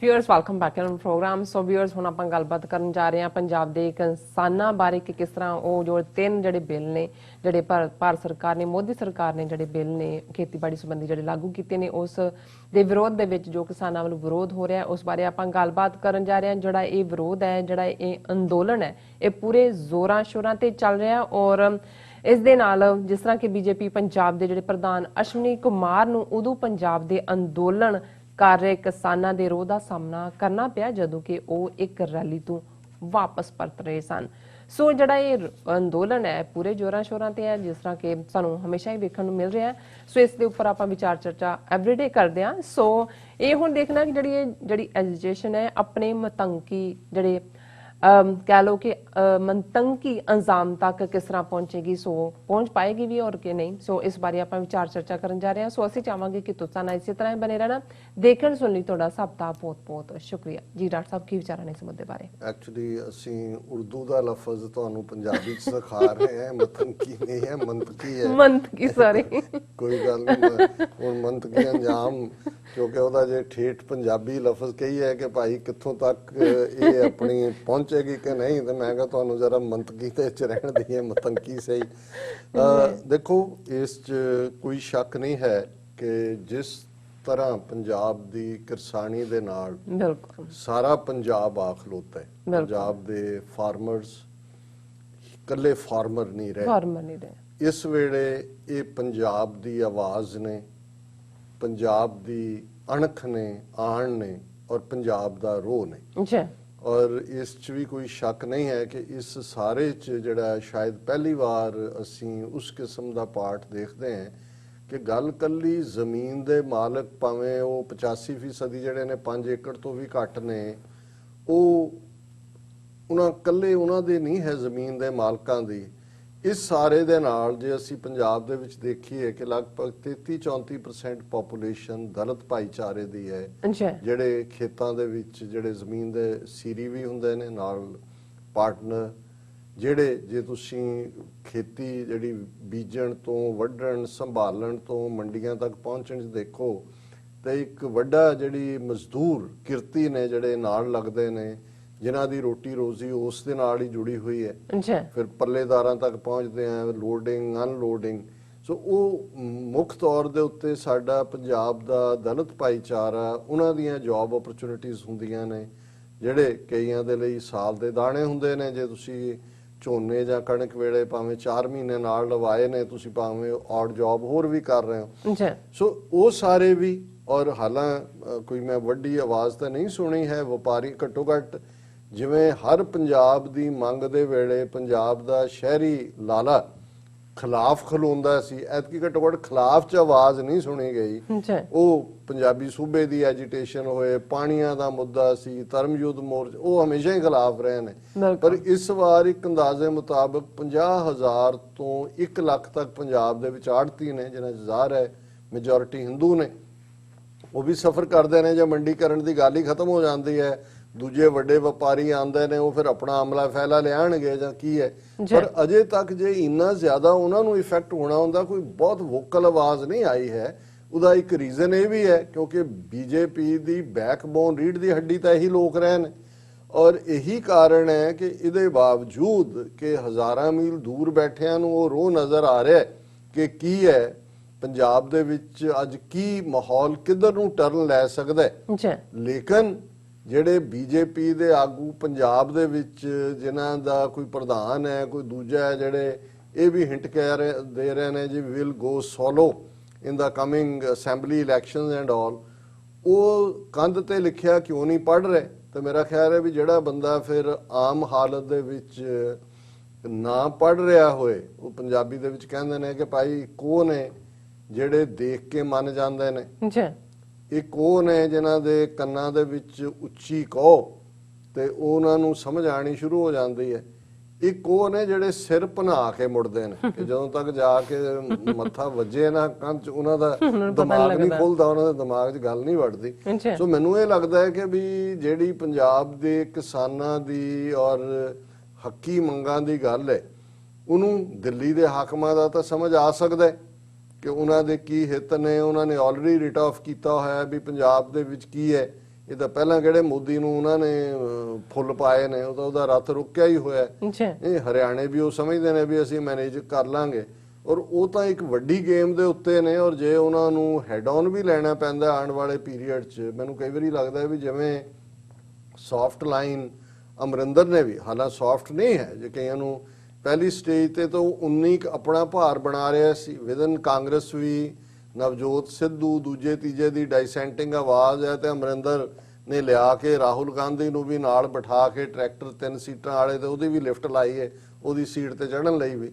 Viewers welcome back on program. So viewers ਹੁਣ ਆਪਾਂ ਗੱਲਬਾਤ ਕਰਨ ਜਾ ਰਹੇ ਹਾਂ ਪੰਜਾਬ ਦੇ ਕਿਸਾਨਾਂ ਬਾਰੇ ਕਿ ਕਿਸ ਤਰ੍ਹਾਂ ਉਹ ਜੋ ਤਿੰਨ ਜਿਹੜੇ ਬਿੱਲ ਨੇ ਜਿਹੜੇ ਭਾਰਤ ਸਰਕਾਰ ਨੇ ਮੋਦੀ ਸਰਕਾਰ ਨੇ ਜਿਹੜੇ ਬਿੱਲ ਨੇ ਖੇਤੀਬਾੜੀ ਸੰਬੰਧੀ ਜਿਹੜੇ ਲਾਗੂ ਕੀਤੇ ਨੇ ਉਸ ਦੇ ਵਿਰੋਧ ਦੇ ਵਿੱਚ ਜੋ ਕਿਸਾਨਾਂ ਵੱਲੋਂ ਵਿਰੋਧ ਹੋ ਰਿਹਾ ਉਸ ਬਾਰੇ ਆਪਾਂ ਗੱਲਬਾਤ ਕਰਨ ਜਾ ਰਹੇ ਹਾਂ। ਜਿਹੜਾ ਇਹ ਵਿਰੋਧ ਹੈ, ਜਿਹੜਾ ਇਹ ਅੰਦੋਲਨ ਹੈ, ਇਹ ਪੂਰੇ ਜ਼ੋਰਾਂ ਸ਼ੋਰਾਂ ਤੇ ਚੱਲ ਰਿਹਾ ਔਰ ਇਸ ਦੇ ਨਾਲ ਜਿਸ ਤਰ੍ਹਾਂ ਕਿ ਬੀਜੇਪੀ ਪੰਜਾਬ ਦੇ ਜਿਹੜੇ ਪ੍ਰਧਾਨ ਅਸ਼ਵਨੀ ਕੁਮਾਰ ਨੂੰ ਉਦੋਂ ਪੰਜਾਬ ਦੇ ਅੰਦੋਲਨ ਕਰ ਰਹੇ ਕਿਸਾਨਾਂ ਦੇ ਰੋਹ ਦਾ ਸਾਹਮਣਾ ਕਰਨਾ ਪਿਆ ਜਦੋਂ ਕਿ ਉਹ ਇੱਕ ਰੈਲੀ ਤੋਂ ਵਾਪਸ ਪਰਤ ਰਹੇ ਸਨ। ਸੋ ਜਿਹੜਾ ਇਹ ਅੰਦੋਲਨ ਹੈ ਪੂਰੇ ਜੋਰਾਂ ਸ਼ੋਰਾਂ ਤੇ ਹੈ, ਜਿਸ ਤਰ੍ਹਾਂ ਕਿ ਸਾਨੂੰ ਹਮੇਸ਼ਾ ਹੀ ਵੇਖਣ ਨੂੰ ਮਿਲ ਰਿਹਾ। ਸੋ ਇਸ ਦੇ ਉੱਪਰ ਆਪਾਂ ਵਿਚਾਰ ਚਰਚਾ ਐਵਰੀਡੇ ਕਰਦੇ ਹਾਂ। ਸੋ ਇਹ ਹੁਣ ਦੇਖਣਾ ਕਿ ਜਿਹੜੀ ਐਜੀਟੇਸ਼ਨ ਹੈ ਆਪਣੇ ਮਤੰਕੀ ਜਿਹੜੇ कह लो कि मनतंकी अंजाम तक किस तरह पहुंचेगी, सो पहुंच पाएगी भी और कि नहीं। सो इस बारे आप विचार चर्चा करन जा रहे हैं। सो असं चाहांगे कि तुसां नाल इसी तरह बने रहना। देखण सुन लई तुहाडा सब दा बहुत बहुत शुक्रिया जी। डॉक्टर साहब की विचार ने इस मुद्दे बारे? एक्चुअली असी उर्दू का लफज तुहानू पंजाबी च सिखा रहे हैं, मतंकी नहीं है, मंतकी है। मंतकी, सॉरी कोई गल नहीं। हुण मंतकी अंजाम क्योंकि ਉਹਦਾ ਜੇ ਠੇਠ ਪੰਜਾਬੀ ਲਫ਼ਜ਼ ਕਹੀ ਹੈ ਕਿ ਭਾਈ ਕਿੱਥੋਂ ਤੱਕ ਇਹ ਆਪਣੀ ਪਹੁੰਚੇਗੀ ਕਿ ਨਹੀਂ, ਤੇ ਮੈਂ ਕਿਹਾ ਤੁਹਾਨੂੰ ਜ਼ਰਾ ਮੰਤਕੀ ਤੇ ਚ ਰਹਿਣ ਦਈਏ, ਮਤੰਕੀ ਸਹੀ। ਦੇਖੋ ਇਸ 'ਚ ਕੋਈ ਸ਼ੱਕ ਨਹੀਂ ਹੈ ਕਿ ਜਿਸ ਤਰ੍ਹਾਂ ਪੰਜਾਬ ਦੀ ਕਿਰਸਾਨੀ ਦੇ ਨਾਲ ਬਿਲਕੁਲ ਸਾਰਾ ਪੰਜਾਬ ਆ ਖਲੋਤਾ ਹੈ। ਪੰਜਾਬ ਦੇ ਫਾਰਮਰਸ ਇਕੱਲੇ ਫਾਰਮਰ ਨਹੀਂ ਰਹੇ। ਇਸ ਵੇਲੇ ਇਹ ਪੰਜਾਬ ਦੀ ਆਵਾਜ਼ ਨੇ, पंजाब दी अणख ने, आन ने और पंजाब दा रोह ने। और इस च भी कोई शक नहीं है कि इस सारे च जिहड़ा शायद पहली बार असी उस किस्म दा पार्ट देखते हैं कि गल कल्ली जमीन दे मालक भावें वो 85% जिहड़े ने 5 एकड़ तो भी घट ने, वो उन्हां कल्ले उन्हां दे नहीं है जमीन दे मालकां दी। इस सारे दे नाल जे असी पंजाब दे विच देखीए कि लगभग 33-34% पॉपुलेशन दलित भाईचारे दी है, जिहड़े खेतां दे विच जिहड़े जमीन दे सीरी भी हुंदे ने नाल पार्टनर, जिहड़े जे तुसीं खेती जिहड़ी बीजण तो वढण संभालण तो मंडियां तक पहुंचण च देखो ते एक वड्डा जिहड़ी मजदूर किरती ने जिहड़े नाल लगदे ने, जिन्हां दी रोटी रोजी उस दे नाल ही जुड़ी हुई है। फिर पल्लेदारां तक पहुंचते हैं, लोडिंग अनलोडिंग। सो वो मुख तौर दे उत्ते साडा पंजाब दा दलित भाईचारा, उन्हां दियां जॉब अपॉर्चुनिटीज़ हुंदियां ने, जिहड़े कईयां दे लई साल दे दाणे हुंदे ने। जे तुसीं झोने जां कणक वेले भावें 4 महीने नाल लवाए ने, तुसीं भावें ऑड जॉब होर भी कर रहे हो। सो वो सारे भी, और हालां कोई मैं वड्डी आवाज़ तां नहीं सुनी है, वपारी घट्टो घट्ट जिवें हर पंजाब दी मंग दे वेले पंजाब दा शहरी लाला खिलाफ खलोंदा सी, ऐतकी घट्टो घट्ट खिलाफ च आवाज़ नहीं सुनी गई। वो पंजाबी सूबे दी एजिटेशन होए, पानियां दा मुद्दा सी, धर्म युद्ध मोर्चा, वो हमेशा ही खिलाफ रहे ने। पर इस बार एक अंदाजे मुताबिक 50,000 तो 1 लाख तक पंजाब दे विच आड़ती ने, जिन्हां च ज़ाहिर है मेजोरिटी हिंदू ने। वो भी सफ़र करते हैं, जो मंडीकरण की गल ही खत्म हो जाती है, दूजे वड्डे व्यापारी आंदे ने, वो फिर अपना अमला फैला लियाणगे जां की है। पर अजे तक जे इन्ना ज्यादा उन्हां नूं इफेक्ट होना हुंदा, कोई बहुत वोकल आवाज़ नहीं आई है। उहदा एक रीजन ये भी है क्योंकि बीजेपी दी बैकबोन रीढ़ दी हड्डी तां यही लोग रहे ने, और यही कारण है कि इहदे बावजूद कि हज़ारां मील दूर बैठियां नूं वो रोह नज़र आ रहा है कि की है पंजाब दे विच अज की माहौल किधर नूं टर्न लै सकदा है। लेकिन ਜਿਹੜੇ बीजेपी ਦੇ ਆਗੂ ਪੰਜਾਬ ਦੇ ਵਿੱਚ ਜਿਨ੍ਹਾਂ ਦਾ ਕੋਈ ਪ੍ਰਧਾਨ ਹੈ, ਕੋਈ ਦੂਜਾ ਹੈ, ਜਿਹੜੇ ਇਹ ਵੀ ਹਿੰਟ ਦੇ ਰਹੇ ਨੇ ਜੀ will go solo in the coming assembly elections and all, ਉਹ ਕੰਧ ਤੇ ਲਿਖਿਆ ਕਿਉਂ ਨਹੀਂ ਪੜ੍ਹ ਰਹੇ? ਤੇ ਮੇਰਾ ਖਿਆਲ ਹੈ ਵੀ ਜਿਹੜਾ ਬੰਦਾ ਫਿਰ ਆਮ ਹਾਲਤ ਦੇ ਵਿੱਚ ਨਾ ਪੜ੍ਹ ਰਿਹਾ ਹੋਏ, ਉਹ ਪੰਜਾਬੀ ਦੇ ਵਿੱਚ ਕਹਿੰਦੇ ਨੇ ਕਿ ਭਾਈ ਕੋ ਨੇ ਜਿਹੜੇ ਦੇਖ ਕੇ ਮੰਨ ਜਾਂਦੇ ਨੇ, ਇੱਕ ਉਹ ਨੇ ਜਿਨ੍ਹਾਂ ਦੇ ਕੰਨਾਂ ਦੇ ਵਿੱਚ ਉੱਚੀ ਕਹੋ ਤੇ ਉਹਨਾਂ ਨੂੰ ਸਮਝ ਆਣੀ ਸ਼ੁਰੂ ਹੋ ਜਾਂਦੀ ਹੈ। ਇੱਕ ਉਹ ਨੇ ਜਿਹੜੇ ਸਿਰ ਭਨਾ ਕੇ ਮੁੜਦੇ ਨੇ ਕਿ ਜਦੋਂ ਤੱਕ ਜਾ ਕੇ ਮੱਥਾ ਵੱਜੇ ਨਾ ਕੰਨ 'ਚ, ਉਹਨਾਂ ਦਾ ਦਿਮਾਗ ਨਹੀਂ ਖੁੱਲਦਾ, ਉਹਨਾਂ ਦੇ ਦਿਮਾਗ 'ਚ ਗੱਲ ਨਹੀਂ ਵੜਦੀ। ਸੋ ਮੈਨੂੰ ਇਹ ਲੱਗਦਾ ਹੈ ਕਿ ਵੀ ਜਿਹੜੀ ਪੰਜਾਬ ਦੇ ਕਿਸਾਨਾਂ ਦੀ ਔਰ ਹੱਕੀ ਮੰਗਾਂ ਦੀ ਗੱਲ ਹੈ, ਉਹਨੂੰ ਦਿੱਲੀ ਦੇ ਹਾਕਮਾਂ ਦਾ ਤਾਂ ਸਮਝ ਆ ਸਕਦਾ ਹੈ ਕਿ ਉਹਨਾਂ ਦੇ ਕੀ ਹਿੱਤ ਨੇ। ਉਹਨਾਂ ਨੇ ਆਲਰੇਡੀ ਰਿਟ ਆਫ ਕੀਤਾ ਹੋਇਆ ਵੀ ਪੰਜਾਬ ਦੇ ਵਿੱਚ ਕੀ ਹੈ, ਇਹ ਤਾਂ ਪਹਿਲਾਂ ਕਿਹੜੇ ਮੋਦੀ ਨੂੰ ਉਹਨਾਂ ਨੇ ਫੁੱਲ ਪਾਏ ਨੇ, ਉਹ ਤਾਂ ਉਹਦਾ ਰੱਥ ਰੁਕਿਆ ਹੀ ਹੋਇਆ। ਇਹ ਹਰਿਆਣੇ ਵੀ ਉਹ ਸਮਝਦੇ ਨੇ ਵੀ ਅਸੀਂ ਮੈਨੇਜ ਕਰ ਲਾਂਗੇ, ਔਰ ਉਹ ਤਾਂ ਇੱਕ ਵੱਡੀ ਗੇਮ ਦੇ ਉੱਤੇ ਨੇ। ਔਰ ਜੇ ਉਹਨਾਂ ਨੂੰ ਹੈਡ ਔਨ ਵੀ ਲੈਣਾ ਪੈਂਦਾ ਆਉਣ ਵਾਲੇ ਪੀਰੀਅਡ 'ਚ, ਮੈਨੂੰ ਕਈ ਵਾਰੀ ਲੱਗਦਾ ਵੀ ਜਿਵੇਂ ਸੌਫਟ ਲਾਈਨ ਅਮਰਿੰਦਰ ਨੇ ਵੀ, ਹਾਲਾਂ ਸੌਫਟ ਨਹੀਂ ਹੈ, ਜੇ ਕਈਆਂ ਨੂੰ ਪਹਿਲੀ ਸਟੇਜ ਤੇ ਤਾਂ 19 ਆਪਣਾ ਭਾਰ ਬਣਾ ਰਿਹਾ ਸੀ। ਵਿਦਨ ਕਾਂਗਰਸ ਵੀ ਨਵਜੋਤ ਸਿੱਧੂ ਦੂਜੇ ਤੀਜੇ ਦੀ ਡਾਈਸੈਂਟਿੰਗ ਆਵਾਜ਼ ਹੈ, ਤੇ ਅਮਰਿੰਦਰ ਨੇ ਲਿਆ ਕੇ ਰਾਹੁਲ ਗਾਂਧੀ ਨੂੰ ਵੀ ਨਾਲ ਬਿਠਾ ਕੇ ਟਰੈਕਟਰ 3 ਸੀਟਾਂ ਵਾਲੇ ਤੇ ਉਹਦੀ ਵੀ ਲਿਫਟ ਲਾਈ ਹੈ, ਉਹਦੀ ਸੀਟ ਤੇ ਚੜਨ ਲਈ ਵੀ,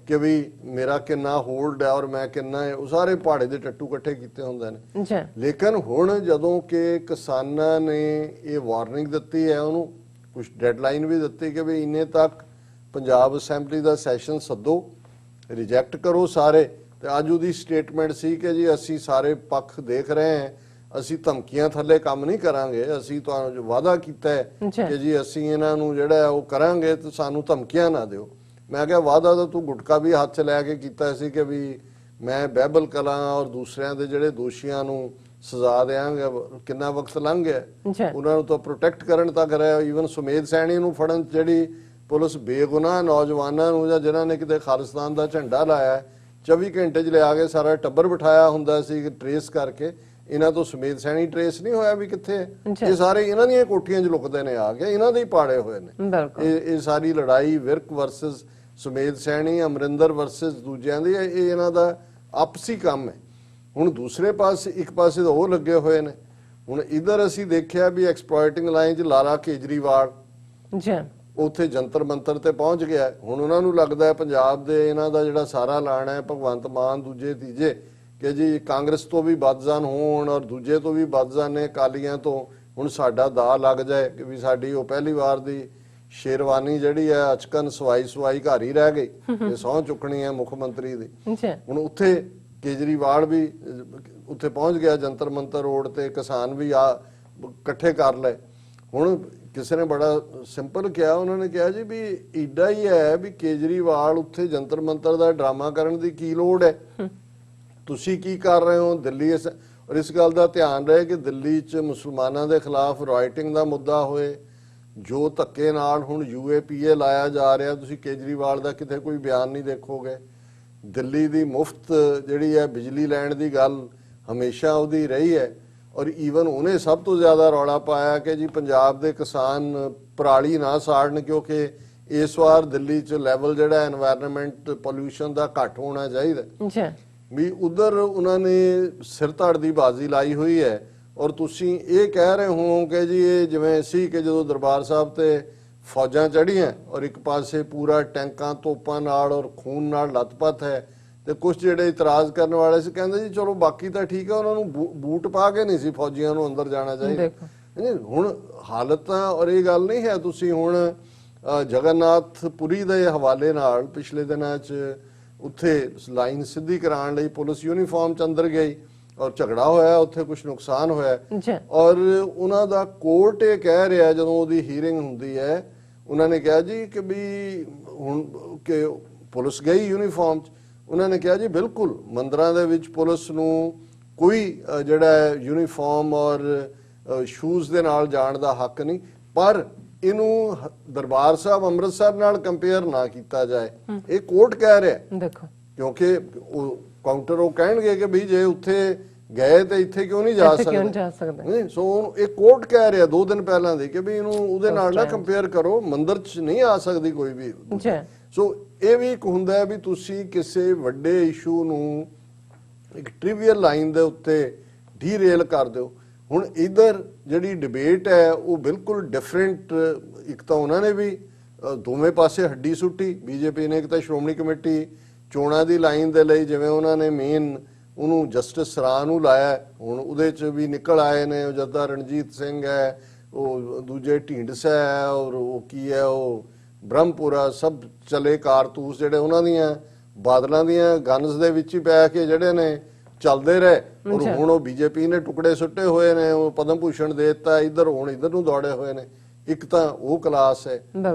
ਕਿ ਵੀ ਮੇਰਾ ਕਿੰਨਾ ਹੋਲਡ ਹੈ ਔਰ ਮੈਂ ਕਿੰਨਾ ਹੈ। ਉਹ ਸਾਰੇ ਪਹਾੜੇ ਦੇ ਟੱਟੂ ਇਕੱਠੇ ਕੀਤੇ ਹੁੰਦੇ ਨੇ। ਲੇਕਿਨ ਹੁਣ ਜਦੋਂ ਕਿ ਕਿਸਾਨਾਂ ਨੇ ਇਹ ਵਾਰਨਿੰਗ ਦਿੱਤੀ ਹੈ, ਉਹਨੂੰ ਕੁਝ ਡੈਡਲਾਈਨ ਵੀ ਦਿੱਤੀ ਕਿ ਵੀ ਇੰਨੇ ਤੱਕ ਪੰਜਾਬ ਅਸੈਂਬਲੀ ਦਾ ਸੈਸ਼ਨ ਸੱਦੋ, ਰਿਜੈਕਟ ਕਰੋ ਸਾਰੇ। ਤੇ ਅੱਜ ਉਹਦੀ ਸਟੇਟਮੈਂਟ ਸੀ ਕਿ ਜੀ ਅਸੀਂ ਸਾਰੇ ਪੱਖ ਦੇਖ ਰਹੇ ਹਾਂ, ਅਸੀਂ ਧਮਕੀਆਂ ਥੱਲੇ ਕੰਮ ਨਹੀਂ ਕਰਾਂਗੇ, ਅਸੀਂ ਤੁਹਾਨੂੰ ਜੋ ਵਾਅਦਾ ਕੀਤਾ ਹੈ ਕਿ ਜੀ ਅਸੀਂ ਇਹਨਾਂ ਨੂੰ ਜਿਹੜਾ ਉਹ ਕਰਾਂਗੇ ਤੇ ਸਾਨੂੰ ਧਮਕੀਆਂ ਨਾ ਦਿਓ। ਮੈਂ ਕਿਹਾ ਵਾਅਦਾ ਤਾਂ ਤੂੰ ਗੁਟਕਾ ਵੀ ਹੱਥ 'ਚ ਲੈ ਕੇ ਕੀਤਾ ਸੀ ਕਿ ਵੀ ਮੈਂ ਬਹਿਬਲ ਕਲਾਂ ਔਰ ਦੂਸਰਿਆਂ ਦੇ ਜਿਹੜੇ ਦੋਸ਼ੀਆਂ ਨੂੰ ਸਜ਼ਾ ਦੇਵਾਂਗਾ। ਕਿੰਨਾ ਵਕਤ ਲੰਘ ਗਿਆ, ਉਹਨਾਂ ਨੂੰ ਤਾਂ ਪ੍ਰੋਟੈਕਟ ਕਰਨ ਤੱਕ ਰਿਹਾ। ਈਵਨ ਸੁਮੇਧ ਸੈਣੀ ਨੂੰ ਫੜਨ ਜਿਹੜੀ ਪੁਲਿਸ ਬੇਗੁਨਾਹ ਨੌਜਵਾਨਾਂ ਨੂੰ ਜਾਂ ਜਿਨ੍ਹਾਂ ਨੇ ਕਿਤੇ ਖਾਲਿਸਤਾਨ ਦਾ ਝੰਡਾ ਲਾਇਆ 24 ਘੰਟੇ 'ਚ ਲਿਆ ਕੇ ਸਾਰਾ ਟੱਬਰ ਬਿਠਾਇਆ ਹੁੰਦਾ ਸੀ ਟਰੇਸ ਕਰਕੇ, ਇਹਨਾਂ ਤੋਂ ਸੁਮੇਧ ਸੈਣੀ ਟਰੇਸ ਨਹੀਂ ਹੋਇਆ ਵੀ ਕਿੱਥੇ ਹੈ। ਇਹ ਸਾਰੇ ਇਹਨਾਂ ਦੀਆਂ ਕੋਠੀਆਂ 'ਚ ਲੁਕਦੇ ਨੇ ਆ ਕੇ, ਇਹਨਾਂ ਦੇ ਹੀ ਪਾੜੇ ਹੋਏ ਨੇ। ਇਹ ਸਾਰੀ ਲੜਾਈ ਵਿਰਕ ਵਰਸਸ ਸੁਮੇਧ ਸੈਣੀ, ਅਮਰਿੰਦਰ ਵਰਸਸ ਦੂਜਿਆਂ ਦੀ, ਇਹ ਇਹਨਾਂ ਦਾ ਆਪਸੀ ਕੰਮ ਹੈ। ਹੁਣ ਦੂਸਰੇ ਪਾਸੇ ਇੱਕ ਪਾਸੇ ਤਾਂ ਉਹ ਲੱਗੇ ਹੋਏ ਨੇ। ਹੁਣ ਇਧਰ ਅਸੀਂ ਦੇਖਿਆ ਵੀ ਐਕਸਪਲੋਇਟਿੰਗ ਲਾਈਨ 'ਚ ਲਾਲਾ ਕੇਜਰੀਵਾਲ ਉੱਥੇ ਜੰਤਰ ਮੰਤਰ ਤੇ ਪਹੁੰਚ ਗਿਆ। ਹੁਣ ਉਹਨਾਂ ਨੂੰ ਲੱਗਦਾ ਹੈ ਪੰਜਾਬ ਦੇ ਇਹਨਾਂ ਦਾ ਜਿਹੜਾ ਸਾਰਾ ਲਾਣਾ ਹੈ ਭਗਵੰਤ ਮਾਨ ਦੂਜੇ ਤੀਜੇ, ਕਿ ਜੀ ਕਾਂਗਰਸ ਤੋਂ ਵੀ ਬਦਜ਼ਾਨ ਹੋਣ ਔਰ ਦੂਜੇ ਤੋਂ ਵੀ ਬਦਜ਼ਾਨ ਨੇ ਅਕਾਲੀਆਂ ਤੋਂ, ਹੁਣ ਸਾਡਾ ਦਾ ਲੱਗ ਜਾਏ ਕਿ ਵੀ ਸਾਡੀ ਉਹ ਪਹਿਲੀ ਵਾਰ ਦੀ ਸ਼ੇਰਵਾਨੀ ਜਿਹੜੀ ਹੈ ਅਚਕਨ ਸਵਾਈ ਘਰ ਹੀ ਰਹਿ ਗਈ, ਇਹ ਸਹੁੰ ਚੁੱਕਣੀ ਹੈ ਮੁੱਖ ਮੰਤਰੀ ਦੀ। ਹੁਣ ਉੱਥੇ ਕੇਜਰੀਵਾਲ ਵੀ ਉੱਥੇ ਪਹੁੰਚ ਗਿਆ ਜੰਤਰ ਮੰਤਰ ਰੋਡ ਤੇ, ਕਿਸਾਨ ਵੀ ਇਕੱਠੇ ਕਰ ਲਏ। ਹੁਣ ਕਿਸੇ ਨੇ ਬੜਾ ਸਿੰਪਲ ਕਿਹਾ, ਉਹਨਾਂ ਨੇ ਕਿਹਾ ਜੀ ਵੀ ਏਡਾ ਹੀ ਹੈ ਵੀ ਕੇਜਰੀਵਾਲ ਉੱਥੇ ਜੰਤਰ ਮੰਤਰ ਦਾ ਡਰਾਮਾ ਕਰਨ ਦੀ ਕੀ ਲੋੜ ਹੈ, ਤੁਸੀਂ ਕੀ ਕਰ ਰਹੇ ਹੋ ਦਿੱਲੀ। ਔਰ ਇਸ ਗੱਲ ਦਾ ਧਿਆਨ ਰਹੇ ਕਿ ਦਿੱਲੀ 'ਚ ਮੁਸਲਮਾਨਾਂ ਦੇ ਖਿਲਾਫ ਰਾਈਟਿੰਗ ਦਾ ਮੁੱਦਾ ਹੋਏ, ਜੋ ਧੱਕੇ ਨਾਲ ਹੁਣ UAPA ਲਾਇਆ ਜਾ ਰਿਹਾ, ਤੁਸੀਂ ਕੇਜਰੀਵਾਲ ਦਾ ਕਿਤੇ ਕੋਈ ਬਿਆਨ ਨਹੀਂ ਦੇਖੋਗੇ। ਦਿੱਲੀ ਦੀ ਮੁਫਤ ਜਿਹੜੀ ਹੈ ਬਿਜਲੀ ਲੈਣ ਦੀ ਗੱਲ ਹਮੇਸ਼ਾ ਉਹਦੀ ਰਹੀ ਹੈ, ਔਰ ਈਵਨ ਉਹਨੇ ਸਭ ਤੋਂ ਜ਼ਿਆਦਾ ਰੌਲਾ ਪਾਇਆ ਕਿ ਜੀ ਪੰਜਾਬ ਦੇ ਕਿਸਾਨ ਪਰਾਲੀ ਨਾ ਸਾੜਨ, ਕਿਉਂਕਿ ਇਸ ਵਾਰ ਦਿੱਲੀ 'ਚ ਲੈਵਲ ਜਿਹੜਾ ਐਨਵਾਇਰਨਮੈਂਟ ਪੋਲਿਊਸ਼ਨ ਦਾ ਘੱਟ ਹੋਣਾ ਚਾਹੀਦਾ। ਵੀ ਉਧਰ ਉਹਨਾਂ ਨੇ ਸਿਰ ਧੜ ਦੀ ਬਾਜ਼ੀ ਲਾਈ ਹੋਈ ਹੈ। ਔਰ ਤੁਸੀਂ ਇਹ ਕਹਿ ਰਹੇ ਹੋ ਕਿ ਜੀ ਇਹ ਜਿਵੇਂ ਸੀ ਕਿ ਜਦੋਂ ਦਰਬਾਰ ਸਾਹਿਬ ਤੇ ਫੌਜਾਂ ਚੜੀਆਂ ਔਰ ਇੱਕ ਪਾਸੇ ਪੂਰਾ ਟੈਂਕਾਂ ਤੋਪਾਂ ਨਾਲ ਔਰ ਖੂਨ ਨਾਲ ਲੱਤਪੱਤ ਹੈ, ਤੇ ਕੁਝ ਜਿਹੜੇ ਇਤਰਾਜ਼ ਕਰਨ ਵਾਲੇ ਸੀ ਕਹਿੰਦੇ ਜੀ ਚਲੋ ਬਾਕੀ ਤਾਂ ਠੀਕ ਹੈ, ਉਹਨਾਂ ਨੂੰ ਬੂਟ ਪਾ ਕੇ ਨਹੀਂ ਸੀ ਫੌਜੀਆਂ ਨੂੰ ਅੰਦਰ ਜਾਣਾ ਚਾਹੀਦਾ। ਹੁਣ ਹਾਲਤ ਤਾਂ, ਔਰ ਇਹ ਗੱਲ ਨਹੀਂ ਹੈ ਤੁਸੀਂ ਹੁਣ ਜਗਨਨਾਥ ਪੁਰੀ ਦੇ ਹਵਾਲੇ ਨਾਲ ਪਿਛਲੇ ਦਿਨਾਂ 'ਚ ਉੱਥੇ ਲਾਈਨ ਸਿੱਧੀ ਕਰਾਉਣ ਲਈ ਪੁਲਿਸ ਯੂਨੀਫਾਰਮ 'ਚ ਅੰਦਰ ਗਈ ਔਰ ਝਗੜਾ ਹੋਇਆ, ਉੱਥੇ ਕੁਝ ਨੁਕਸਾਨ ਹੋਇਆ। ਔਰ ਉਹਨਾਂ ਦਾ ਕੋਰਟ ਇਹ ਕਹਿ ਰਿਹਾ, ਜਦੋਂ ਉਹਦੀ ਹੀਅਰਿੰਗ ਹੁੰਦੀ ਹੈ, ਉਹਨਾਂ ਨੇ ਕਿਹਾ ਜੀ ਕਿ ਵੀ ਹੁਣ ਕਿ ਪੁਲਿਸ ਗਈ ਯੂਨੀਫਾਰਮ 'ਚ, ਉਹਨਾਂ ਨੇ ਕਿਹਾ ਜੀ ਬਿਲਕੁਲ ਮੰਦਰਾਂ ਦੇ ਵਿੱਚ ਪੁਲਿਸ ਨੂੰ ਕੋਈ ਜਿਹੜਾ ਯੂਨੀਫਾਰਮ ਔਰ ਸ਼ੂਜ਼ ਦੇ ਨਾਲ ਜਾਣ ਦਾ ਹੱਕ ਨਹੀਂ, ਪਰ ਇਹਨੂੰ ਦਰਬਾਰ ਸਾਹਿਬ ਅੰਮ੍ਰਿਤਸਰ ਨਾਲ ਕੰਪੇਅਰ ਨਾ ਕੀਤਾ ਜਾਏ, ਇਹ ਕੋਰਟ ਕਹਿ ਰਿਹਾ। ਦੇਖੋ ਕਿਉਂਕਿ ਉਹ ਕਾਊਂਟਰ ਉਹ ਕਹਿਣਗੇ ਕਿ ਵੀ ਜੇ ਉੱਥੇ ਗਏ ਤੇ ਇੱਥੇ ਕਿਉਂ ਨਹੀਂ ਜਾ ਸਕਦੇ, ਸੋ ਇਹ ਕੋਰਟ ਕਹਿ ਰਿਹਾ 2 ਦਿਨ ਪਹਿਲਾਂ ਦੇ ਕਿ ਵੀ ਇਹਨੂੰ ਉਹਦੇ ਨਾਲ ਨਾ ਕੰਪੇਅਰ ਕਰੋ, ਮੰਦਿਰ 'ਚ ਨਹੀਂ ਆ ਸਕਦੀ ਕੋਈ ਵੀ। ਸੋ ਇਹ ਵੀ ਇੱਕ ਹੁੰਦਾ ਹੈ ਵੀ ਤੁਸੀਂ ਕਿਸੇ ਵੱਡੇ ਇਸ਼ੂ ਨੂੰ ਇੱਕ ਟ੍ਰਿਵੀਅਲ ਲਾਈਨ ਦੇ ਉੱਤੇ ਡੀਰੇਲ ਕਰ ਦਿਓ। ਹੁਣ ਇਧਰ ਜਿਹੜੀ ਡਿਬੇਟ ਹੈ ਉਹ ਬਿਲਕੁਲ ਡਿਫਰੈਂਟ, ਇੱਕ ਤਾਂ ਉਹਨਾਂ ਨੇ ਵੀ ਦੋਵੇਂ ਪਾਸੇ ਹੱਡੀ ਸੁੱਟੀ, ਬੀਜੇਪੀ ਨੇ ਇੱਕ ਤਾਂ ਸ਼੍ਰੋਮਣੀ ਕਮੇਟੀ ਚੋਣਾਂ ਦੀ ਲਾਈਨ ਦੇ ਲਈ ਜਿਵੇਂ ਉਹਨਾਂ ਨੇ ਮੇਨ ਉਹਨੂੰ ਜਸਟਿਸ ਸਰਾਂ ਨੂੰ ਲਾਇਆ, ਹੁਣ ਉਹਦੇ 'ਚ ਵੀ ਨਿਕਲ ਆਏ ਨੇ, ਜੱਦਾ ਰਣਜੀਤ ਸਿੰਘ ਹੈ, ਉਹ ਦੂਜੇ ਢੀਂਡਸਾ ਹੈ, ਔਰ ਉਹ ਕੀ ਹੈ ਉਹ ਬ੍ਰਹਮਪੁਰਾ, ਸਭ ਚਲੇ ਕਾਰਤੂਸ ਜਿਹੜੇ ਉਹਨਾਂ ਦੀਆਂ ਬਾਦਲਾਂ ਦੀਆਂ ਗਨਸ ਦੇ ਵਿੱਚ ਹੀ ਪੈ ਕੇ ਜਿਹੜੇ ਨੇ ਚੱਲਦੇ ਰਹੇ। ਔਰ ਹੁਣ ਉਹ ਬੀਜੇਪੀ ਨੇ ਟੁਕੜੇ ਸੁੱਟੇ ਹੋਏ ਨੇ, ਉਹ ਪਦਮ ਭੂਸ਼ਣ ਦੇ ਦਿੱਤਾ, ਇੱਧਰ ਹੁਣ ਇੱਧਰ ਨੂੰ ਦੌੜੇ ਹੋਏ ਨੇ। ਇੱਕ ਤਾਂ ਉਹ ਕਲਾਸ ਹੈ,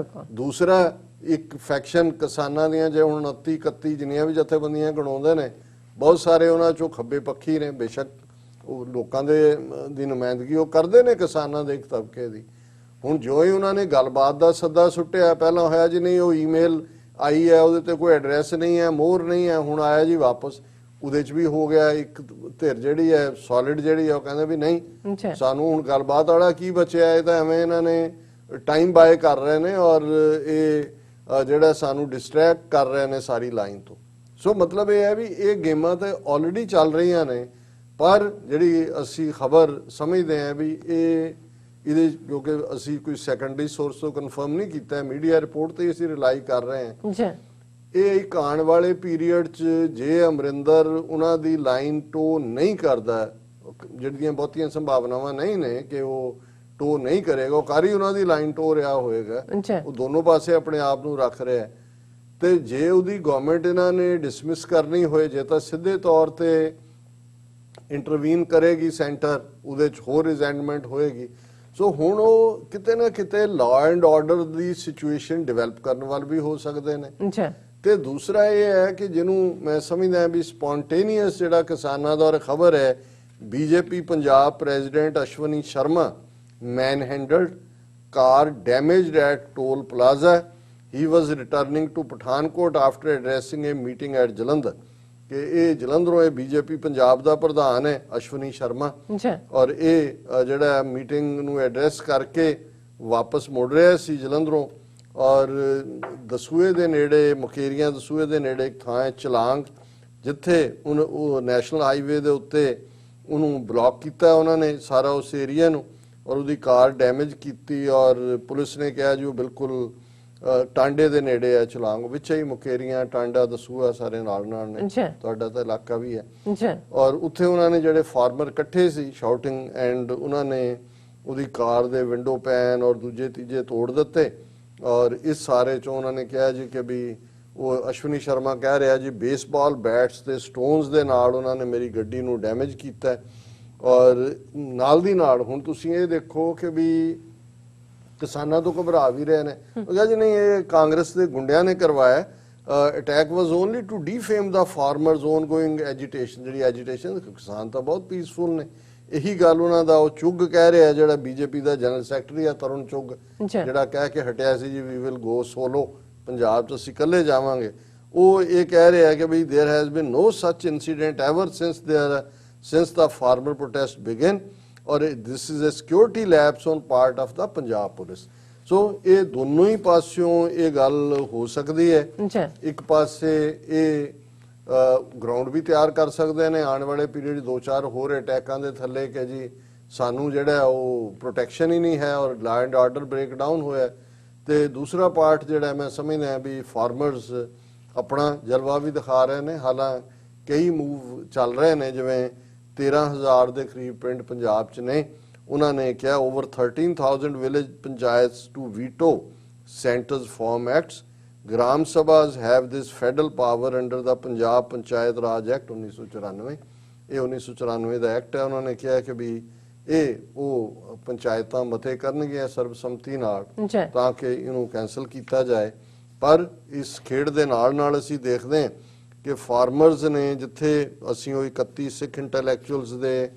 ਦੂਸਰਾ ਇੱਕ ਫੈਕਸ਼ਨ ਕਿਸਾਨਾਂ ਦੀਆਂ, ਜੇ ਹੁਣ 29 31 ਜਿੰਨੀਆਂ ਵੀ ਜਥੇਬੰਦੀਆਂ ਗਣਾਉਂਦੇ ਨੇ, ਬਹੁਤ ਸਾਰੇ ਉਹਨਾਂ ਚੋਂ ਖੱਬੇ ਪੱਖੀ ਨੇ, ਬੇਸ਼ੱਕ ਉਹ ਲੋਕਾਂ ਦੀ ਨੁਮਾਇੰਦਗੀ ਉਹ ਕਰਦੇ ਨੇ ਕਿਸਾਨਾਂ ਦੇ ਇੱਕ ਤਬਕੇ ਦੀ। ਹੁਣ ਜੋ ਹੀ ਉਹਨਾਂ ਨੇ ਗੱਲਬਾਤ ਦਾ ਸੱਦਾ ਸੁੱਟਿਆ, ਪਹਿਲਾਂ ਹੋਇਆ ਜੀ ਨਹੀਂ ਉਹ ਈਮੇਲ ਆਈ ਹੈ ਉਹਦੇ ਤੇ ਕੋਈ ਐਡਰੈਸ ਨਹੀਂ ਹੈ, ਮੋਹਰ ਨਹੀਂ ਹੈ, ਹੁਣ ਆਇਆ ਜੀ ਵਾਪਸ, ਉਹਦੇ 'ਚ ਵੀ ਹੋ ਗਿਆ ਇੱਕ ਧਿਰ ਜਿਹੜੀ ਹੈ ਸੋਲਿਡ ਜਿਹੜੀ ਹੈ ਉਹ ਕਹਿੰਦੇ ਵੀ ਨਹੀਂ ਸਾਨੂੰ ਹੁਣ ਗੱਲਬਾਤ ਵਾਲਾ ਕੀ ਬਚਿਆ, ਇਹ ਤਾਂ ਐਵੇਂ ਇਹਨਾਂ ਨੇ ਟਾਈਮ ਬਾਏ ਕਰ ਰਹੇ ਨੇ ਔਰ ਇਹ ਜਿਹੜਾ ਸਾਨੂੰ ਡਿਸਟਰੈਕਟ ਕਰ ਰਹੇ ਨੇ ਸਾਰੀ ਲਾਈਨ ਤੋਂ। ਸੋ ਮਤਲਬ ਇਹ ਹੈ ਵੀ ਇਹ ਗੇਮਾਂ ਤਾਂ ਆਲਰੇਡੀ ਚੱਲ ਰਹੀਆਂ ਨੇ, ਪਰ ਜਿਹੜੀ ਅਸੀਂ ਖਬਰ ਸਮਝਦੇ ਹਾਂ ਵੀ ਇਹਦੇ ਕਿਉਂਕਿ ਅਸੀਂ ਕੋਈ ਸੈਕੰਡਰੀ ਸੋਰਸ ਤੋਂ ਕਨਫਰਮ ਨਹੀਂ ਕੀਤਾ, ਮੀਡੀਆ ਰਿਪੋਰਟ ਤੇ ਅਸੀਂ ਰਿਲਾਈ ਕਰ ਰਹੇ ਹਾਂ। ਇਹ ਇੱਕ ਆਉਣ ਵਾਲੇ ਪੀਰੀਅਡ 'ਚ ਜੇ ਅਮਰਿੰਦਰ ਉਹਨਾਂ ਦੀ ਲਾਈਨ ਟੋ ਨਹੀਂ ਕਰਦਾ, ਜਿਹੜੀਆਂ ਬਹੁਤੀਆਂ ਸੰਭਾਵਨਾਵਾਂ ਨਹੀਂ ਨੇ ਕਿ ਉਹ ਟੋ ਨਹੀਂ ਕਰੇਗਾ, ਉਹ ਕਰ ਹੀ ਉਹਨਾਂ ਦੀ ਲਾਈਨ ਟੋ ਰਿਹਾ ਹੋਏਗਾ, ਉਹ ਦੋਨੋਂ ਪਾਸੇ ਆਪਣੇ ਆਪ ਨੂੰ ਰੱਖ ਰਿਹਾ, ਤੇ ਜੇ ਉਹਦੀ ਗਵਰਨਮੈਂਟ ਇਹਨਾਂ ਨੇ ਡਿਸਮਿਸ ਕਰਨੀ ਹੋਏ, ਜੇ ਤਾਂ ਸਿੱਧੇ ਤੌਰ ਤੇ ਇੰਟਰਵੀਨ ਕਰੇਗੀ ਸੈਂਟਰ, ਉਹਦੇ 'ਚ ਹੋਰ ਰਿਜ਼ੈਂਟਮੈਂਟ ਹੋਏਗੀ। ਸੋ ਹੁਣ ਉਹ ਕਿਤੇ ਨਾ ਕਿਤੇ law and order the situation develop ਕਰਨ ਵੱਲ ਵੀ ਹੋ ਸਕਦੇ ਨੇ। ਤੇ ਦੂਸਰਾ ਇਹ ਹੈ ਕਿ ਜਿਹਨੂੰ ਮੈਂ ਸਮਝਦਾ ਵੀ ਸਪੌਂਟੇਨੀਅਸ ਜਿਹੜਾ ਕਿਸਾਨਾਂ ਦਾ ਖਬਰ ਹੈ, BJP Punjab president Ashwani Sharma manhandled, car damaged at toll plaza, he was returning to Pathankot after addressing a meeting at Jalandhar. ਕਿ ਇਹ ਜਲੰਧਰੋਂ ਇਹ ਬੀਜੇਪੀ ਪੰਜਾਬ ਦਾ ਪ੍ਰਧਾਨ ਹੈ ਅਸ਼ਵਨੀ ਸ਼ਰਮਾ, ਔਰ ਇਹ ਜਿਹੜਾ ਮੀਟਿੰਗ ਨੂੰ ਐਡਰੈਸ ਕਰਕੇ ਵਾਪਸ ਮੁੜ ਰਿਹਾ ਸੀ ਜਲੰਧਰੋਂ, ਔਰ ਦਸੂਏ ਦੇ ਨੇੜੇ, ਮੁਕੇਰੀਆਂ ਦਸੂਏ ਦੇ ਨੇੜੇ ਇੱਕ ਥਾਂ ਹੈ ਚਲਾਂਗ, ਜਿੱਥੇ ਉਹ ਨੈਸ਼ਨਲ ਹਾਈਵੇ ਦੇ ਉੱਤੇ ਉਹਨੂੰ ਬਲੌਕ ਕੀਤਾ ਉਹਨਾਂ ਨੇ ਸਾਰਾ ਉਸ ਏਰੀਆ ਨੂੰ, ਔਰ ਉਹਦੀ ਕਾਰ ਡੈਮੇਜ ਕੀਤੀ, ਔਰ ਪੁਲਿਸ ਨੇ ਕਿਹਾ ਜੀ ਉਹ ਬਿਲਕੁਲ ਟਾਂਡੇ ਦੇ ਨੇੜੇ ਹੈ, ਚਲਾਂਗ ਵਿੱਚ ਹੀ ਮੁਕੇਰੀਆਂ, ਟਾਂਡਾ, ਦਸੂਆ ਸਾਰੇ ਨਾਲ ਨਾਲ ਨੇ, ਤੁਹਾਡਾ ਤਾਂ ਇਲਾਕਾ ਵੀ ਹੈ। ਔਰ ਉੱਥੇ ਉਹਨਾਂ ਨੇ ਜਿਹੜੇ ਫਾਰਮਰ ਇਕੱਠੇ ਸੀ ਸ਼ਾਊਟਿੰਗ, ਐਂਡ ਉਹਨਾਂ ਨੇ ਉਹਦੀ ਕਾਰ ਦੇ ਵਿੰਡੋ ਪੈਨ ਔਰ ਦੂਜੇ ਤੀਜੇ ਤੋੜ ਦਿੱਤੇ, ਔਰ ਇਸ ਸਾਰੇ ਚੋਂ ਉਹਨਾਂ ਨੇ ਕਿਹਾ ਜੀ ਕਿ ਵੀ ਉਹ ਅਸ਼ਵਨੀ ਸ਼ਰਮਾ ਕਹਿ ਰਿਹਾ ਜੀ ਬੇਸਬਾਲ ਬੈਟਸ ਤੇ ਸਟੋਨਸ ਦੇ ਨਾਲ ਉਹਨਾਂ ਨੇ ਮੇਰੀ ਗੱਡੀ ਨੂੰ ਡੈਮੇਜ ਕੀਤਾ। ਔਰ ਨਾਲ ਦੀ ਨਾਲ ਹੁਣ ਤੁਸੀਂ ਇਹ ਦੇਖੋ ਕਿ ਵੀ ਕਿਸਾਨਾਂ ਤੋਂ ਘਬਰਾ ਵੀ ਰਹੇ ਨੇ, ਉਹ ਕਿਹਾ ਜੀ ਨਹੀਂ ਇਹ ਕਾਂਗਰਸ ਦੇ ਗੁੰਡਿਆਂ ਨੇ ਕਰਵਾਇਆ, attack was only to defame the farmers ongoing agitation. ਜਿਹੜੀ ਐਜੀਟੇਸ਼ਨ, ਕਿਸਾਨ ਤਾਂ ਬਹੁਤ ਪੀਸਫੁਲ ਨੇ, ਇਹੀ ਗੱਲ ਉਹਨਾਂ ਦਾ ਉਹ ਚੁੱਗ ਕਹਿ ਰਿਹਾ ਜਿਹੜਾ ਬੀਜੇਪੀ ਦਾ ਜਨਰਲ ਸੈਕਟਰੀ ਆ ਤਰੁਣ ਚੁੱਗ, ਜਿਹੜਾ ਕਹਿ ਕੇ ਹਟਿਆ ਸੀ ਜੀ we will go solo, Punjab 'ਚ ਅਸੀਂ ਇਕੱਲੇ ਜਾਵਾਂਗੇ, ਉਹ ਇਹ ਕਹਿ ਰਿਹਾ ਕਿ ਵੀ ਦੇयर ਹੈਜ਼ ਬੀਨ ਨੋ ਸੱਚ incident ever since the farmer protest began, ਔਰ this is a security lapse on part of the Punjab police. So ਇਹ ਦੋਨੋਂ ਹੀ ਪਾਸਿਓਂ ਇਹ ਗੱਲ ਹੋ ਸਕਦੀ ਹੈ। ਇੱਕ ਪਾਸੇ ਇਹ ਗਰਾਊਂਡ ਵੀ ਤਿਆਰ ਕਰ ਸਕਦੇ ਨੇ ਆਉਣ ਵਾਲੇ ਪੀਰੀਅਡ 2-4 ਹੋਰ ਅਟੈਕਾਂ ਦੇ ਥੱਲੇ ਕਿ ਜੀ ਸਾਨੂੰ ਜਿਹੜਾ ਉਹ ਪ੍ਰੋਟੈਕਸ਼ਨ ਹੀ ਨਹੀਂ ਹੈ ਔਰ law and order break down ਹੋਇਆ। ਤੇ ਦੂਸਰਾ ਪਾਰਟ ਜਿਹੜਾ ਮੈਂ ਸਮਝਦਾ ਵੀ ਫਾਰਮਰਸ ਆਪਣਾ ਜਲਵਾ ਵੀ ਦਿਖਾ ਰਹੇ ਨੇ, ਹਾਲਾਂਕਿ ਕਈ ਮੂਵ ਚੱਲ ਰਹੇ ਨੇ, ਜਿਵੇਂ 13,000 ਦੇ ਕਰੀਬ ਪਿੰਡ ਪੰਜਾਬ 'ਚ ਨੇ, ਉਹਨਾਂ ਨੇ ਕਿਹਾ over 13,000 village panchayats to veto centre's farm acts, gram sabhas have this federal power under the Punjab panchayat raj act 1994। ਇਹ 1994 ਦਾ ਐਕਟ ਹੈ। ਉਹਨਾਂ ਨੇ ਕਿਹਾ ਕਿ ਵੀ ਇਹ ਉਹ ਪੰਚਾਇਤਾਂ ਮਤੇ ਕਰਨਗੀਆਂ ਸਰਬਸੰਮਤੀ ਨਾਲ ਤਾਂ ਕਿ ਇਹਨੂੰ ਕੈਂਸਲ ਕੀਤਾ ਜਾਏ। ਪਰ ਇਸ ਖੇਡ ਦੇ ਨਾਲ ਨਾਲ ਅਸੀਂ ਦੇਖਦੇ ਹਾਂ ਕਿ ਫਾਰਮਰਸ ਨੇ, ਜਿੱਥੇ ਅਸੀਂ ਉਹ 31 ਸਿੱਖ ਇੰਟੈਲੈਕਚੁਅਲਸ ਦੇ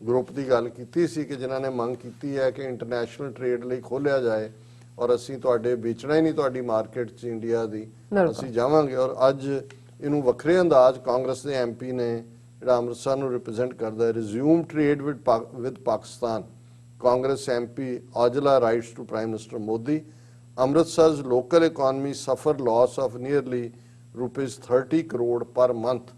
ਗਰੁੱਪ ਦੀ ਗੱਲ ਕੀਤੀ ਸੀ ਕਿ ਜਿਨ੍ਹਾਂ ਨੇ ਮੰਗ ਕੀਤੀ ਹੈ ਕਿ ਇੰਟਰਨੈਸ਼ਨਲ ਟ੍ਰੇਡ ਲਈ ਖੋਲ੍ਹਿਆ ਜਾਏ ਔਰ ਅਸੀਂ ਤੁਹਾਡੇ ਵੇਚਣਾ ਹੀ ਨਹੀਂ ਤੁਹਾਡੀ ਮਾਰਕੀਟ 'ਚ ਇੰਡੀਆ ਦੀ, ਅਸੀਂ ਜਾਵਾਂਗੇ। ਔਰ ਅੱਜ ਇਹਨੂੰ ਵੱਖਰੇ ਅੰਦਾਜ਼ ਕਾਂਗਰਸ ਦੇ ਐਮਪੀ ਨੇ ਜਿਹੜਾ ਅੰਮ੍ਰਿਤਸਰ ਨੂੰ ਰਿਪਰੈਜ਼ੈਂਟ ਕਰਦਾ, resume trade with Pakistan, Congress MP Aujla writes to prime minister Modi, ਅੰਮ੍ਰਿਤਸਰ's local economy suffer loss of nearly ₹30 crore per month,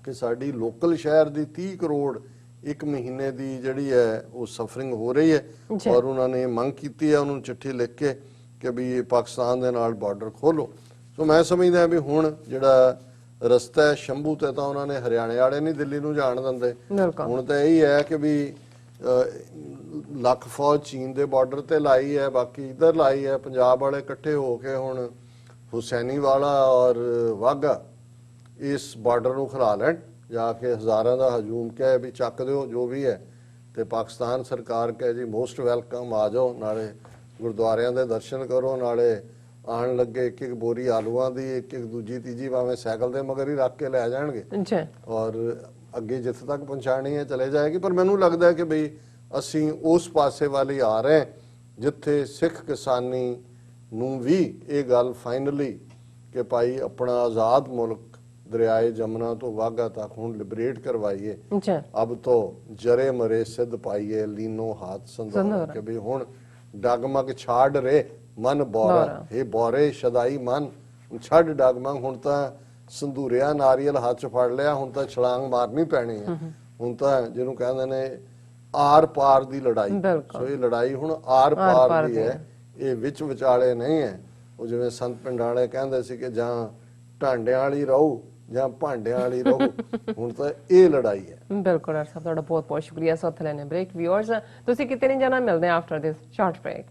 ਕਿ ਸਾਡੀ ਲੋਕਲ ਸ਼ਹਿਰ ਦੀ 30 ਕਰੋੜ ਇੱਕ ਮਹੀਨੇ ਦੀ ਜਿਹੜੀ ਹੈ ਉਹ ਸਫਰਿੰਗ ਹੋ ਰਹੀ ਹੈ। ਔਰ ਉਹਨਾਂ ਨੇ ਮੰਗ ਕੀਤੀ ਹੈ ਉਹਨੂੰ ਚਿੱਠੀ ਲਿਖ ਕੇ ਕਿ ਵੀ ਪਾਕਿਸਤਾਨ ਦੇ ਨਾਲ ਬਾਰਡਰ ਖੋਲੋ। ਸੋ ਮੈਂ ਸਮਝਦਾ ਵੀ ਹੁਣ ਜਿਹੜਾ ਰਸਤਾ ਹੈ ਸ਼ੰਭੂ ਤੇ ਤਾਂ ਉਹਨਾਂ ਨੇ ਹਰਿਆਣੇ ਵਾਲੇ ਨਹੀਂ ਦਿੱਲੀ ਨੂੰ ਜਾਣ ਦਿੰਦੇ, ਹੁਣ ਤਾਂ ਇਹੀ ਹੈ ਕਿ ਵੀ ਲੱਖ ਫੌਜ ਚੀਨ ਦੇ ਬਾਰਡਰ ਤੇ ਲਾਈ ਹੈ, ਬਾਕੀ ਇੱਧਰ ਲਾਈ ਹੈ, ਪੰਜਾਬ ਵਾਲੇ ਇਕੱਠੇ ਹੋ ਕੇ ਹੁਣ ਹੁਸੈਨੀ ਵਾਲਾ ਔਰ ਵਾਘਾ ਇਸ ਬਾਰਡਰ ਨੂੰ ਖਿਲਾ ਲੈਣ, ਜਾ ਕੇ ਹਜ਼ਾਰਾਂ ਦਾ ਹਜੂਮ ਕਹੇ ਵੀ ਚੱਕ ਦਿਓ ਜੋ ਵੀ ਹੈ, ਤੇ ਪਾਕਿਸਤਾਨ ਸਰਕਾਰ ਕਹੇ ਜੀ ਮੋਸਟ ਵੈਲਕਮ, ਆ ਜਾਓ, ਨਾਲੇ ਗੁਰਦੁਆਰਿਆਂ ਦੇ ਦਰਸ਼ਨ ਕਰੋ, ਨਾਲੇ ਆਉਣ ਲੱਗੇ ਇੱਕ ਇੱਕ ਬੋਰੀ ਆਲੂਆਂ ਦੀ ਇੱਕ ਇੱਕ ਦੂਜੀ ਤੀਜੀ ਭਾਵੇਂ ਸਾਈਕਲ ਦੇ ਮਗਰ ਹੀ ਰੱਖ ਕੇ ਲੈ ਜਾਣਗੇ। ਔਰ ਅੱਗੇ ਜਿੱਥੇ ਤੱਕ ਪਹੁੰਚਾਣੀ ਹੈ ਚਲੇ ਜਾਏਗੀ। ਪਰ ਮੈਨੂੰ ਲੱਗਦਾ ਹੈ ਕਿ ਬਈ ਅਸੀਂ ਉਸ ਪਾਸੇ ਵੱਲ ਹੀ ਆ ਰਹੇ ਹਾਂ ਜਿੱਥੇ ਸਿੱਖ ਕਿਸਾਨੀ ਨੂੰ ਵੀ ਇਹ ਗੱਲ ਫਾਈਨਲੀ ਕਿ ਭਾਈ ਆਪਣਾ ਆਜ਼ਾਦ ਮੁਲਕ ਦਰਿਆਏ ਜਮਨਾ ਤੋਂ ਵਾਘਾ ਤੱਕ ਹੁਣ ਲਿਬਰੇਟ ਕਰਵਾਈਏ। ਅੱਛਾ ਅਬ ਤੋਂ ਜਰੇ ਮਰੇ ਸਿੱਧ ਪਾਈਏ ਲੀਨੋ ਹਾਥ ਸੰਦੋਰਾ ਕਿ ਵੀ ਹੁਣ ਡਗਮਗ ਛਾੜ ਰੇ ਮਨ ਬੋਰਾ ਇਹ ਬੋਰੇ ਸ਼ਦਾਈ ਮਨ ਛੱਡ ਡਗਮਗ। ਹੁਣ ਤਾਂ ਸੰਧੂਰਿਆ ਨਾਰੀਅਲ ਹੱਥ 'ਚ ਫੜ ਲਿਆ, ਹੁਣ ਤਾਂ ਛਲਾਂਗ ਮਾਰਨੀ ਪੈਣੀ ਹੈ। ਹੁਣ ਤਾਂ ਜਿਹਨੂੰ ਕਹਿੰਦੇ ਨੇ ਆਰ ਪਾਰ ਦੀ ਲੜਾਈ। ਸੋ ਇਹ ਲੜਾਈ ਹੁਣ ਆਰ ਪਾਰ ਦੀ ਹੈ, ਇਹ ਵਿੱਚ ਵਿਚਾਲੇ ਨਹੀਂ ਹੈ। ਉਹ ਜਿਵੇਂ ਸੰਤ ਪਿੰਡਾਲੇ ਕਹਿੰਦੇ ਸੀ ਕਿ ਜਾਂ ਢਾਂਡਿਆਂ ਵਾਲੀ ਰਹੂ ਜਾਂ ਭਾਂਡਿਆਂ ਵਾਲੀ ਰਹੂ। ਹੁਣ ਤਾਂ ਇਹ ਲੜਾਈ ਹੈ। ਬਿਲਕੁਲ ਡਾਕਟਰ ਸਾਹਿਬ, ਤੁਹਾਡਾ ਬਹੁਤ ਬਹੁਤ ਸ਼ੁਕਰੀਆ। ਸੋ ਉੱਥੇ ਲੈਣੇ ਬ੍ਰੇਕ। ਵਿਊਅਰਸ, ਤੁਸੀਂ ਕਿਤੇ ਨਹੀਂ ਜਾਣਾ, ਮਿਲਦੇ ਆ ਆਫਟਰ ਦਿਸ ਸ਼ਾਰਟ ਬ੍ਰੇਕ।